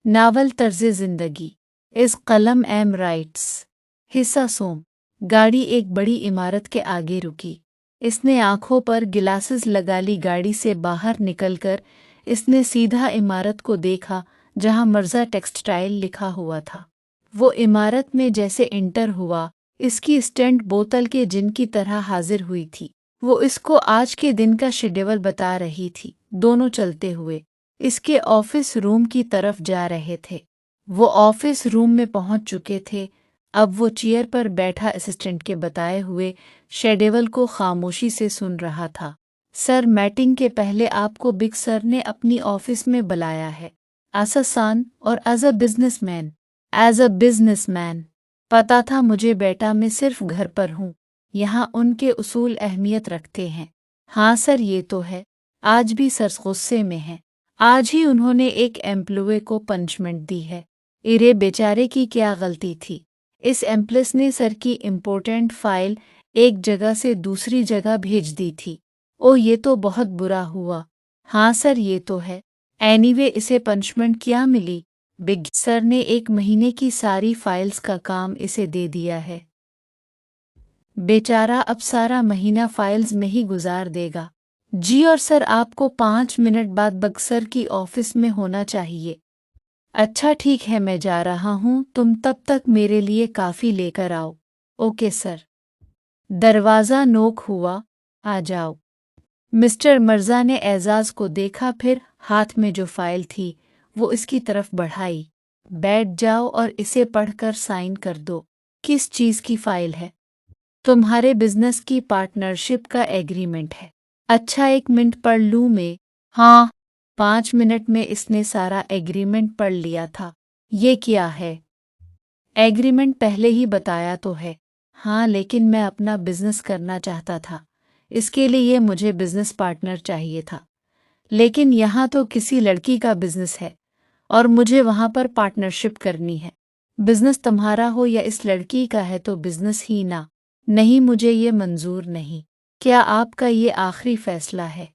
Novel तर्ज जिंदगी इस कलम एम राइट्स। हिस्सा सोम। गाड़ी एक बड़ी इमारत के आगे रुकी। इसने आंखों पर गिलासेस लगा ली। गाड़ी से बाहर निकलकर इसने सीधा इमारत को देखा जहां मर्जा टेक्सटाइल लिखा हुआ था। वो इमारत में जैसे इंटर हुआ, इसकी स्टैंड बोतल के जिन की तरह हाजिर हुई थी। वो इसको आज के दिन का शेड्यूल बता रही थी। दोनों चलते हुए इसके ऑफिस रूम की तरफ जा रहे थे। वो ऑफिस रूम में पहुंच चुके थे। अब वो चेयर पर बैठा असिस्टेंट के बताए हुए शेड्यूल को खामोशी से सुन रहा था। सर, मीटिंग के पहले आपको बिग सर ने अपनी ऑफिस में बुलाया है। आसान और एज अ बिजनेसमैन पता था मुझे बेटा, मैं सिर्फ घर पर हूँ। यहाँ उनके उसूल अहमियत रखते हैं। हाँ सर, ये तो है। आज भी सर गुस्से में है। आज ही उन्होंने एक एम्प्लॉय को पनिशमेंट दी है। इरे बेचारे की क्या गलती थी। इस एम्प्लस ने सर की इम्पोर्टेंट फाइल एक जगह से दूसरी जगह भेज दी थी। ओ, ये तो बहुत बुरा हुआ। हाँ सर, ये तो है। एनीवे, इसे पनिशमेंट क्या मिली? बिग सर ने 1 महीने की सारी फाइल्स का काम इसे दे दिया है। बेचारा अब सारा महीना फाइल्स में ही गुजार देगा। जी, और सर आपको 5 मिनट बाद बक्सर की ऑफिस में होना चाहिए। अच्छा ठीक है, मैं जा रहा हूँ। तुम तब तक मेरे लिए काफ़ी लेकर आओ। Okay sir. दरवाज़ा नोक हुआ। आ जाओ। मिस्टर मिर्ज़ा ने एजाज को देखा, फिर हाथ में जो फाइल थी वो इसकी तरफ बढ़ाई। बैठ जाओ और इसे पढ़कर साइन कर दो। किस चीज़ की फाइल है? तुम्हारे बिजनेस की पार्टनरशिप का एग्रीमेंट है। अच्छा, 1 मिनट पढ़ लूँ मैं? हाँ। 5 मिनट में इसने सारा एग्रीमेंट पढ़ लिया था। ये क्या है? एग्रीमेंट पहले ही बताया तो है। हाँ, लेकिन मैं अपना बिजनेस करना चाहता था। इसके लिए मुझे बिजनेस पार्टनर चाहिए था। लेकिन यहाँ तो किसी लड़की का बिजनेस है और मुझे वहाँ पर पार्टनरशिप करनी है। बिजनेस तुम्हारा हो या इस लड़की का है तो बिजनेस ही ना। नहीं, मुझे ये मंजूर नहीं। क्या आपका ये आखिरी फैसला है?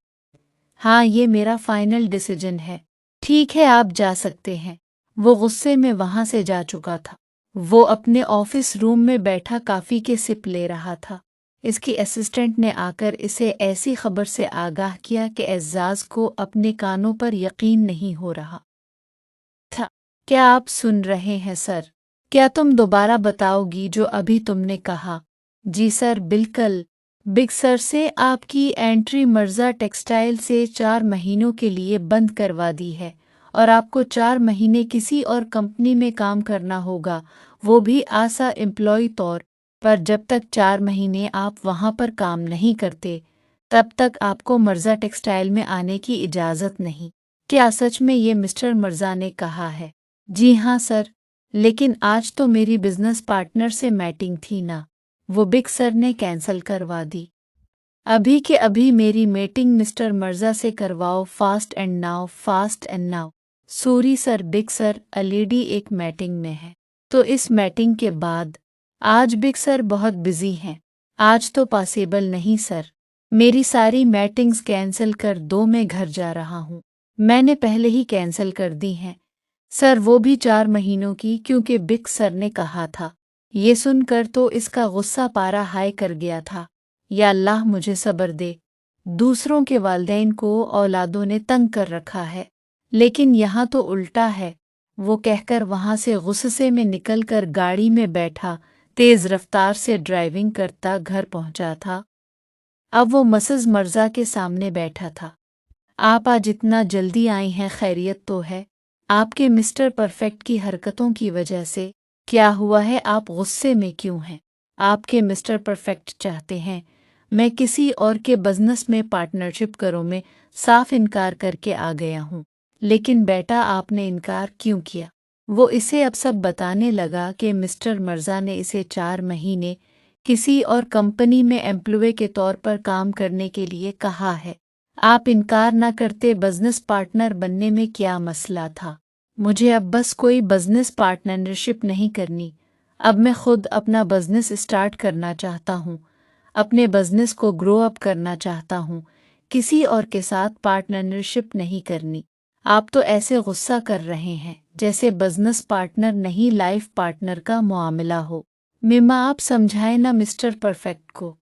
हाँ, ये मेरा फाइनल डिसीजन है। ठीक है, आप जा सकते हैं। वो गुस्से में वहां से जा चुका था। वो अपने ऑफिस रूम में बैठा कॉफी के सिप ले रहा था। इसकी असिस्टेंट ने आकर इसे ऐसी खबर से आगाह किया कि एजाज को अपने कानों पर यकीन नहीं हो रहा था। क्या आप सुन रहे हैं सर? क्या तुम दोबारा बताओगी जो अभी तुमने कहा? जी सर, बिल्कुल। बिग सर से आपकी एंट्री मिर्ज़ा टेक्सटाइल से 4 महीनों के लिए बंद करवा दी है और आपको 4 महीने किसी और कंपनी में काम करना होगा, वो भी आसा एम्प्लॉय तौर पर। जब तक 4 महीने आप वहाँ पर काम नहीं करते तब तक आपको मिर्ज़ा टेक्सटाइल में आने की इजाज़त नहीं। क्या सच में ये मिस्टर मिर्ज़ा ने कहा है? जी हाँ सर, लेकिन आज तो मेरी बिजनेस पार्टनर से मीटिंग थी ना, वो बिग सर ने कैंसिल करवा दी। अभी के अभी मेरी मीटिंग मिस्टर मिर्ज़ा से करवाओ। Fast and now. Sorry sir, big sir already एक मीटिंग में है, तो इस मीटिंग के बाद। आज बिग सर बहुत बिजी हैं। आज तो पॉसिबल नहीं सर। मेरी सारी मीटिंग्स कैंसिल कर दो, मैं घर जा रहा हूँ। मैंने पहले ही कैंसिल कर दी हैं सर, वो भी 4 महीनों की, क्योंकि बिग सर ने कहा था। ये सुनकर तो इसका गुस्सा पारा हाई कर गया था। या अल्लाह मुझे सब्र दे। दूसरों के वालिदैन को औलादों ने तंग कर रखा है, लेकिन यहाँ तो उल्टा है। वो कहकर वहाँ से गुस्से में निकलकर गाड़ी में बैठा तेज़ रफ्तार से ड्राइविंग करता घर पहुँचा था। अब वो मिसेस मिर्ज़ा के सामने बैठा था। आप आज इतना जल्दी आई हैं, खैरियत तो है? आपके मिस्टर परफेक्ट की हरकतों की वजह से। क्या हुआ है? आप गुस्से में क्यों हैं? आपके मिस्टर परफेक्ट चाहते हैं मैं किसी और के बिजनेस में पार्टनरशिप करूं। मैं साफ इनकार करके आ गया हूं। लेकिन बेटा, आपने इनकार क्यों किया? वो इसे अब सब बताने लगा कि मिस्टर मिर्ज़ा ने इसे 4 महीने किसी और कंपनी में एम्प्लॉय के तौर पर काम करने के लिए कहा है। आप इनकार ना करते। बिजनेस पार्टनर बनने में क्या मसला था? मुझे अब बस कोई बिजनेस पार्टनरशिप नहीं करनी। अब मैं खुद अपना बिजनेस स्टार्ट करना चाहता हूँ। अपने बिजनेस को ग्रो अप करना चाहता हूँ। किसी और के साथ पार्टनरशिप नहीं करनी। आप तो ऐसे गुस्सा कर रहे हैं जैसे बिजनेस पार्टनर नहीं लाइफ पार्टनर का मामला हो। मिम्मा आप समझाएं ना मिस्टर परफेक्ट को।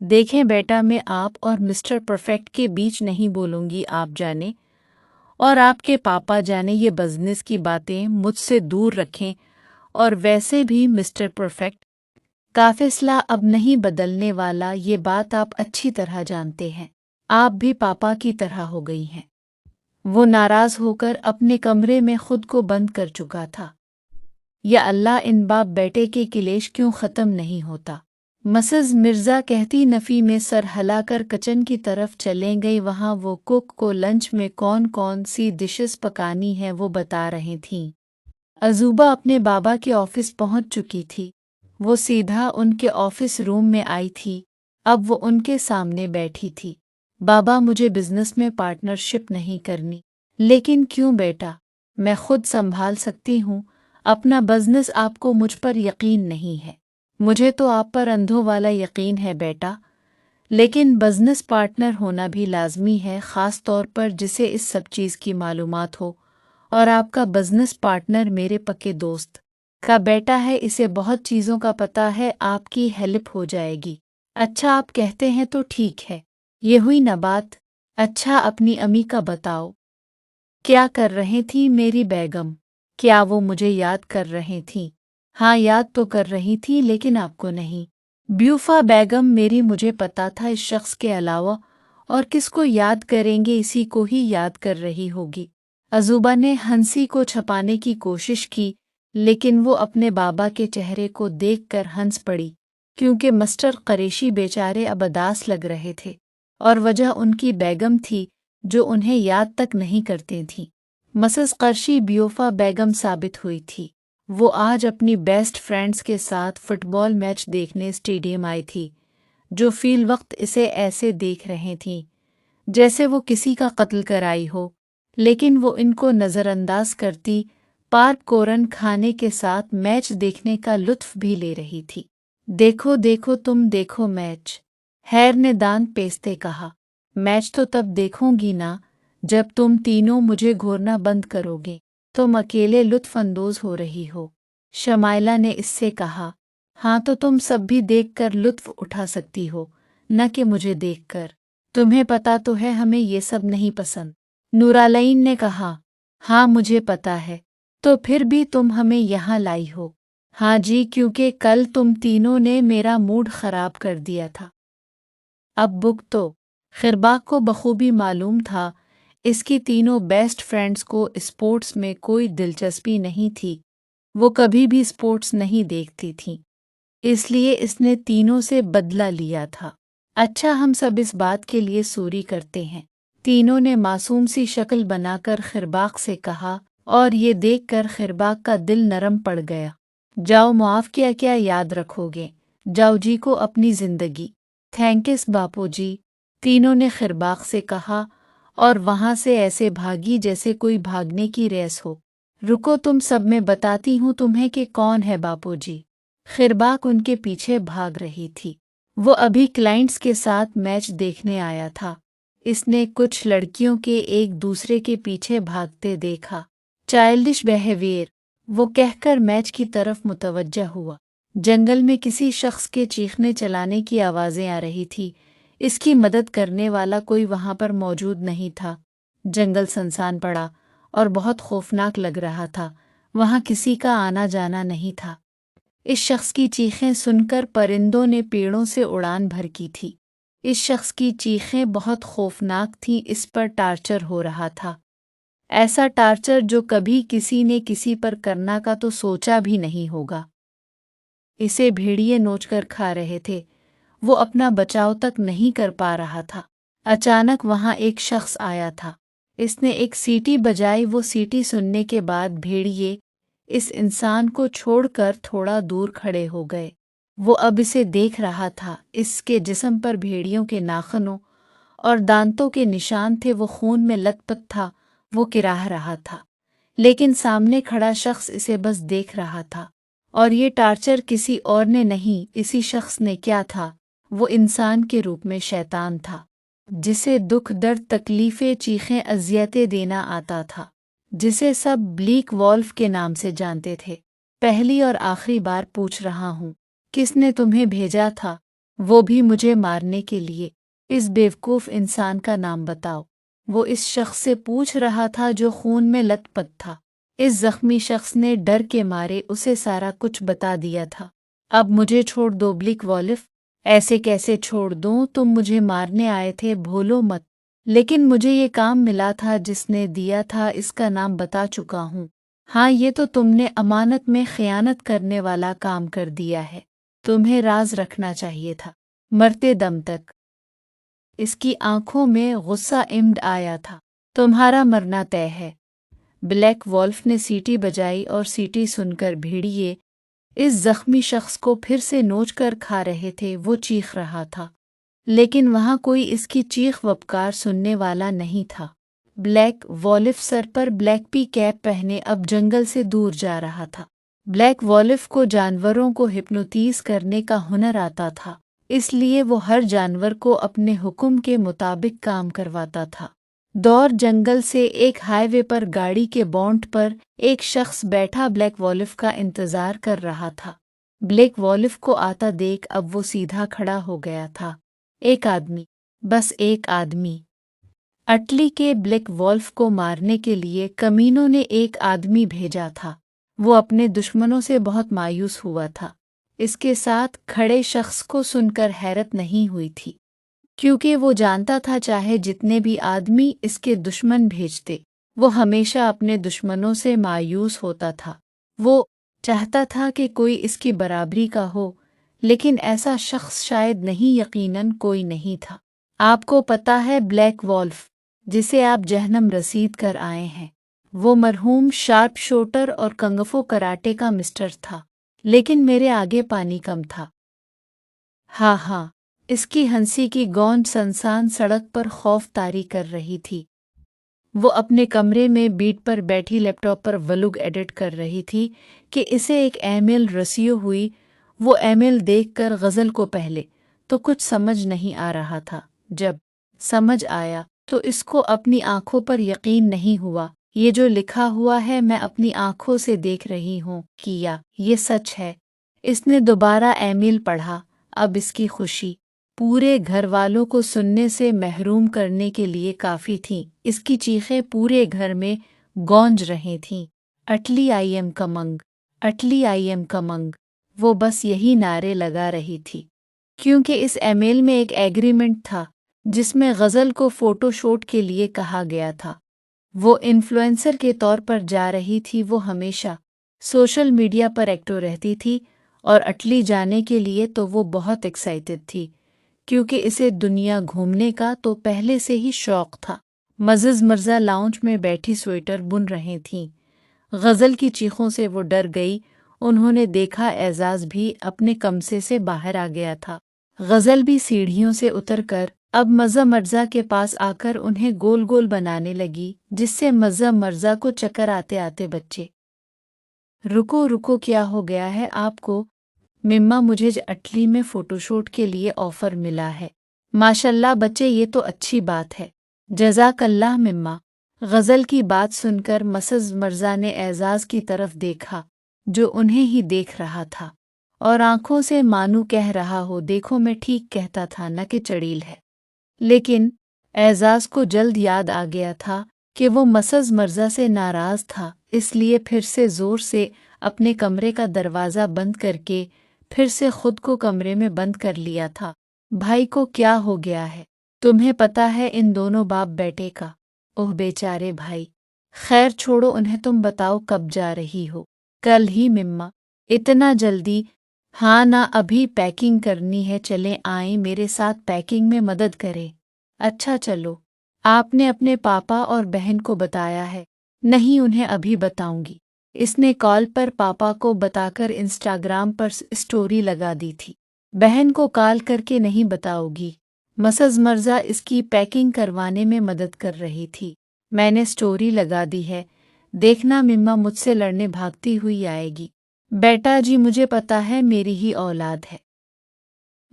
देखें बेटा, मैं आप और मिस्टर परफेक्ट के बीच नहीं बोलूंगी। आप जाने और आपके पापा जाने ये बिजनेस की बातें मुझसे दूर रखें। और वैसे भी मिस्टर परफेक्ट का फैसला अब नहीं बदलने वाला, ये बात आप अच्छी तरह जानते हैं। आप भी पापा की तरह हो गई हैं। वो नाराज होकर अपने कमरे में खुद को बंद कर चुका था। या अल्लाह, इन बाप बेटे के क्लेश क्यों ख़त्म नहीं होता। मिसेस मिर्ज़ा कहती नफ़ी में सर हिलाकर किचन की तरफ चलें गई। वहाँ वो कुक को लंच में कौन कौन सी डिशेस पकानी है वो बता रही थीं। अजूबा अपने बाबा के ऑफिस पहुंच चुकी थी। वो सीधा उनके ऑफिस रूम में आई थी। अब वो उनके सामने बैठी थी। बाबा, मुझे बिजनेस में पार्टनरशिप नहीं करनी। लेकिन क्यों बेटा? मैं खुद संभाल सकती हूँ अपना बिजनेस। आपको मुझ पर यकीन नहीं है। मुझे तो आप पर अंधों वाला यकीन है बेटा, लेकिन बिजनेस पार्टनर होना भी लाजमी है, ख़ास तौर पर जिसे इस सब चीज़ की मालूमात हो। और आपका बिजनेस पार्टनर मेरे पक्के दोस्त का बेटा है, इसे बहुत चीज़ों का पता है। आपकी हेल्प हो जाएगी। अच्छा, आप कहते हैं तो ठीक है। ये हुई ना बात। अच्छा, अपनी अम्मी का बताओ। क्या कर रही थी मेरी बेगम? क्या वो मुझे याद कर रही थी? हाँ, याद तो कर रही थी, लेकिन आपको नहीं। ब्यूफा बेगम मेरी, मुझे पता था इस शख्स के अलावा और किसको याद करेंगे, इसी को ही याद कर रही होगी। अजूबा ने हंसी को छुपाने की कोशिश की, लेकिन वो अपने बाबा के चेहरे को देखकर हंस पड़ी, क्योंकि मिस्टर कुरैशी बेचारे अब उदास लग रहे थे और वजह उनकी बेगम थी जो उन्हें याद तक नहीं करती थी। मिसेस कुरैशी ब्यूफा बेगम साबित हुई थी। वो आज अपनी बेस्ट फ्रेंड्स के साथ फुटबॉल मैच देखने स्टेडियम आई थी, जो फील वक्त इसे ऐसे देख रहे थीं जैसे वो किसी का कत्ल कराई हो, लेकिन वो इनको नज़रअंदाज करती पॉपकॉर्न खाने के साथ मैच देखने का लुत्फ भी ले रही थी। देखो देखो तुम देखो मैच, हैर ने दांत पेसते कहा। मैच तो तब देखूंगी ना जब तुम तीनों मुझे घूरना बंद करोगे। तुम अकेले लुत्फ अंदोज हो रही हो, शमाइला ने इससे कहा। हाँ, तो तुम सब भी देखकर लुत्फ उठा सकती हो, न कि मुझे देखकर। तुम्हें पता तो है हमें ये सब नहीं पसंद, नूरालईन ने कहा। हाँ, मुझे पता है। तो फिर भी तुम हमें यहाँ लाई हो। हाँ जी, क्योंकि कल तुम तीनों ने मेरा मूड खराब कर दिया था। अब बुक तो खिरबाग को बखूबी मालूम था इसकी तीनों बेस्ट फ्रेंड्स को स्पोर्ट्स में कोई दिलचस्पी नहीं थी। वो कभी भी स्पोर्ट्स नहीं देखती थीं, इसलिए इसने तीनों से बदला लिया था। अच्छा, हम सब इस बात के लिए सॉरी करते हैं, तीनों ने मासूम सी शक्ल बनाकर खिरबाग से कहा, और ये देखकर खिरबाग का दिल नरम पड़ गया। जाओ, माफ़ किया क्या याद रखोगे। जाओ जी को अपनी जिंदगी। थैंकिस बापू जी, तीनों ने खिरबाग से कहा और वहां से ऐसे भागी जैसे कोई भागने की रेस हो। रुको, तुम सब मैं बताती हूँ तुम्हें कि कौन है बापू जी। खिरबाग उनके पीछे भाग रही थी। वो अभी क्लाइंट्स के साथ मैच देखने आया था। इसने कुछ लड़कियों के एक दूसरे के पीछे भागते देखा। चाइल्डिश बिहेवियर, वो कहकर मैच की तरफ मुतवज्जा हुआ। जंगल में किसी शख्स के चीखने चलाने की आवाज़ें आ रही थी। इसकी मदद करने वाला कोई वहां पर मौजूद नहीं था। जंगल सुनसान पड़ा और बहुत खौफनाक लग रहा था। वहां किसी का आना जाना नहीं था। इस शख्स की चीखें सुनकर परिंदों ने पेड़ों से उड़ान भर की थी। इस शख्स की चीखें बहुत खौफनाक थीं। इस पर टार्चर हो रहा था, ऐसा टार्चर जो कभी किसी ने किसी पर करना का तो सोचा भी नहीं होगा। इसे भेड़िए नोचकर खा रहे थे। वो अपना बचाव तक नहीं कर पा रहा था। अचानक वहां एक शख्स आया था। इसने एक सीटी बजाई। वो सीटी सुनने के बाद भेड़िए इस इंसान को छोड़कर थोड़ा दूर खड़े हो गए। वो अब इसे देख रहा था। इसके जिस्म पर भेड़ियों के नाखूनों और दांतों के निशान थे। वो खून में लथपथ था। वो किराह रहा था, लेकिन सामने खड़ा शख्स इसे बस देख रहा था। और ये टार्चर किसी और ने नहीं, इसी शख्स ने क्या था। वो इंसान के रूप में शैतान था, जिसे दुख, दर्द, तकलीफें, चीखें, अजियतें देना आता था। जिसे सब ब्लैक वॉल्फ के नाम से जानते थे। पहली और आखिरी बार पूछ रहा हूँ, किसने तुम्हें भेजा था, वो भी मुझे मारने के लिए? इस बेवकूफ़ इंसान का नाम बताओ। वो इस शख्स से पूछ रहा था जो खून में लथपथ था। इस जख्मी शख्स ने डर के मारे उसे सारा कुछ बता दिया था। अब मुझे छोड़ दो ब्लैक वॉल्फ। ऐसे कैसे छोड़ दूं? तुम मुझे मारने आए थे, भूलो मत। लेकिन मुझे ये काम मिला था, जिसने दिया था इसका नाम बता चुका हूँ। हाँ, ये तो तुमने अमानत में खयानत करने वाला काम कर दिया है। तुम्हें राज रखना चाहिए था, मरते दम तक। इसकी आंखों में गुस्सा इम्ड आया था। तुम्हारा मरना तय है। ब्लैक वॉल्फ ने सीटी बजाई और सीटी सुनकर भेड़िए इस जख्मी शख्स को फिर से नोच कर खा रहे थे। वो चीख रहा था, लेकिन वहां कोई इसकी चीख वपकार सुनने वाला नहीं था। ब्लैक वॉल्फ सर पर ब्लैक पी कैप पहने अब जंगल से दूर जा रहा था। ब्लैक वॉल्फ को जानवरों को हिप्नोटीज करने का हुनर आता था, इसलिए वो हर जानवर को अपने हुक्म के मुताबिक काम करवाता था। दौर जंगल से एक हाईवे पर गाड़ी के बॉन्ट पर एक शख्स बैठा ब्लैक वॉल्फ का इंतजार कर रहा था। ब्लैक वॉल्फ को आता देख अब वो सीधा खड़ा हो गया था। एक आदमी, बस एक आदमी। अटली के ब्लैक वॉल्फ को मारने के लिए कमीनों ने एक आदमी भेजा था। वो अपने दुश्मनों से बहुत मायूस हुआ था। इसके साथ खड़े शख्स को सुनकर हैरत नहीं हुई थी, क्योंकि वो जानता था चाहे जितने भी आदमी इसके दुश्मन भेजते, वो हमेशा अपने दुश्मनों से मायूस होता था। वो चाहता था कि कोई इसकी बराबरी का हो, लेकिन ऐसा शख्स शायद नहीं, यकीनन कोई नहीं था। आपको पता है ब्लैक वॉल्फ, जिसे आप जहन्नम रसीद कर आए हैं, वो मरहूम शार्प शूटर और कंगफू कराटे का मिस्टर था, लेकिन मेरे आगे पानी कम था। हाँ हाँ, इसकी हंसी की गौंज सनसान सड़क पर खौफ तारी कर रही थी। वो अपने कमरे में बीट पर बैठी लैपटॉप पर व्लॉग एडिट कर रही थी कि इसे एक ईमेल रसीद हुई। वो ईमेल देखकर गज़ल को पहले तो कुछ समझ नहीं आ रहा था। जब समझ आया तो इसको अपनी आंखों पर यकीन नहीं हुआ। ये जो लिखा हुआ है मैं अपनी आंखों से देख रही हूँ, किया, ये सच है। इसने दोबारा ईमेल पढ़ा। अब इसकी खुशी पूरे घर वालों को सुनने से महरूम करने के लिए काफ़ी थीं। इसकी चीखें पूरे घर में गूंज रही थीं। अटली I am कमंग, Atal I am कमंग। वो बस यही नारे लगा रही थी, क्योंकि इस ईमेल में एक एग्रीमेंट था जिसमें गज़ल को फ़ोटोशूट के लिए कहा गया था। वो इन्फ्लुएंसर के तौर पर जा रही थी। वो हमेशा सोशल मीडिया पर एक्टिव रहती थी और अटली जाने के लिए तो वो बहुत एक्साइटेड थी, क्योंकि इसे दुनिया घूमने का तो पहले से ही शौक था। मज़ज़ मिर्ज़ा लाउंज में बैठी स्वेटर बुन रही थीं। गज़ल की चीखों से वो डर गई। उन्होंने देखा एजाज भी अपने कमरे से बाहर आ गया था। गज़ल भी सीढ़ियों से उतरकर अब मज़्ज़ा मिर्ज़ा के पास आकर उन्हें गोल गोल बनाने लगी, जिससे मज़्ज़ा मिर्ज़ा को चक्कर आते आते बच्चे। रुको रुको, क्या हो गया है आपको? मिम्मा, मुझे अटली में फ़ोटोशूट के लिए ऑफ़र मिला है। माशाल्लाह बच्चे, ये तो अच्छी बात है। जज़ाकल्लाह मिम्मा। गज़ल की बात सुनकर मज़्ज़ा मिर्ज़ा ने एजाज की तरफ देखा, जो उन्हें ही देख रहा था, और आंखों से मानू कह रहा हो, देखो मैं ठीक कहता था न कि चड़ील है। लेकिन एजाज को जल्द याद आ गया था कि वो मज़्ज़ा मिर्ज़ा से नाराज़ था, इसलिए फिर से ज़ोर से अपने कमरे का दरवाज़ा बंद करके फिर से खुद को कमरे में बंद कर लिया था। भाई को क्या हो गया है? तुम्हें पता है इन दोनों बाप बेटे का? ओह बेचारे भाई। खैर छोड़ो उन्हें, तुम बताओ कब जा रही हो? कल ही मिम्मा। इतना जल्दी? हाँ ना, अभी पैकिंग करनी है। चलें, आएं मेरे साथ, पैकिंग में मदद करें। अच्छा चलो। आपने अपने पापा और बहन को बताया है? नहीं, उन्हें अभी बताऊंगी। इसने कॉल पर पापा को बताकर इंस्टाग्राम पर स्टोरी लगा दी थी। बहन को कॉल करके नहीं बताओगी? मज़्ज़ा मिर्ज़ा इसकी पैकिंग करवाने में मदद कर रही थी। मैंने स्टोरी लगा दी है, देखना मिम्मा मुझसे लड़ने भागती हुई आएगी। बेटा जी, मुझे पता है, मेरी ही औलाद है।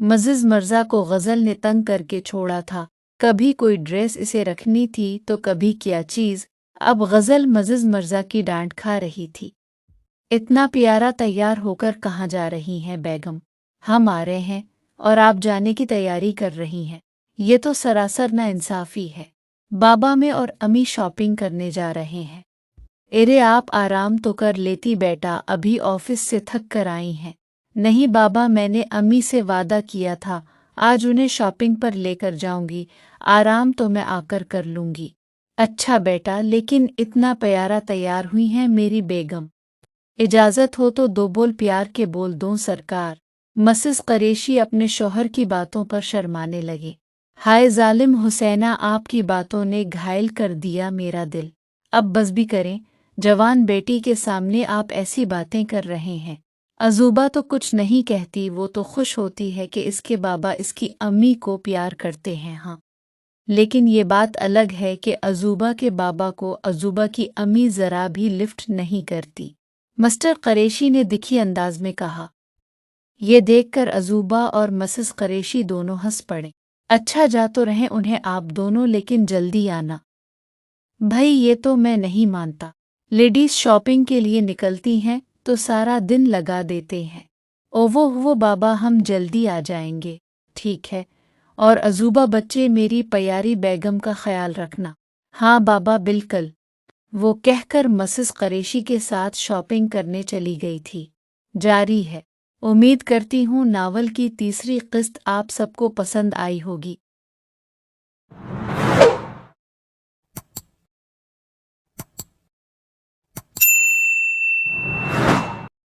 मज़्ज़ा मिर्ज़ा को गज़ल ने तंग करके छोड़ा था। कभी कोई ड्रेस इसे रखनी थी तो कभी क्या चीज़। अब गज़ल मज़िज़ मिर्ज़ा की डांट खा रही थी। इतना प्यारा तैयार होकर कहाँ जा रही हैं बेगम? हम आ रहे हैं और आप जाने की तैयारी कर रही हैं। ये तो सरासर नाइंसाफ़ी है। बाबा मैं और अम्मी शॉपिंग करने जा रहे हैं। अरे आप आराम तो कर लेती बेटा, अभी ऑफिस से थक कर आई हैं। नहीं बाबा, मैंने अम्मी से वादा किया था आज उन्हें शॉपिंग पर लेकर जाऊंगी। आराम तो मैं आकर कर लूंगी। अच्छा बेटा, लेकिन इतना प्यारा तैयार हुई हैं मेरी बेगम। इजाज़त हो तो दो बोल प्यार के बोल दूं सरकार। मिसेस कुरैशी अपने शौहर की बातों पर शर्माने लगे। हाय जालिम हुसैना, आपकी बातों ने घायल कर दिया मेरा दिल। अब बस भी करें, जवान बेटी के सामने आप ऐसी बातें कर रहे हैं। अजूबा तो कुछ नहीं कहती, वो तो खुश होती है कि इसके बाबा इसकी अम्मी को प्यार करते हैं। हाँ, लेकिन ये बात अलग है कि अजूबा के बाबा को अजूबा की अम्मी ज़रा भी लिफ्ट नहीं करती। मिस्टर कुरैशी ने दिखी अंदाज में कहा। ये देखकर अजूबा और मिसेस कुरैशी दोनों हंस पड़े। अच्छा जा तो रहें उन्हें आप दोनों, लेकिन जल्दी आना। भाई ये तो मैं नहीं मानता। लेडीज शॉपिंग के लिए निकलती हैं तो सारा दिन लगा देते हैं। ओवो बाबा, हम जल्दी आ जाएंगे। ठीक है। और अजूबा बच्चे, मेरी प्यारी बेगम का ख्याल रखना। हाँ बाबा बिल्कुल। वो कहकर मिसेस कुरैशी के साथ शॉपिंग करने चली गई थी। जारी है। उम्मीद करती हूँ नावल की तीसरी किस्त आप सबको पसंद आई होगी।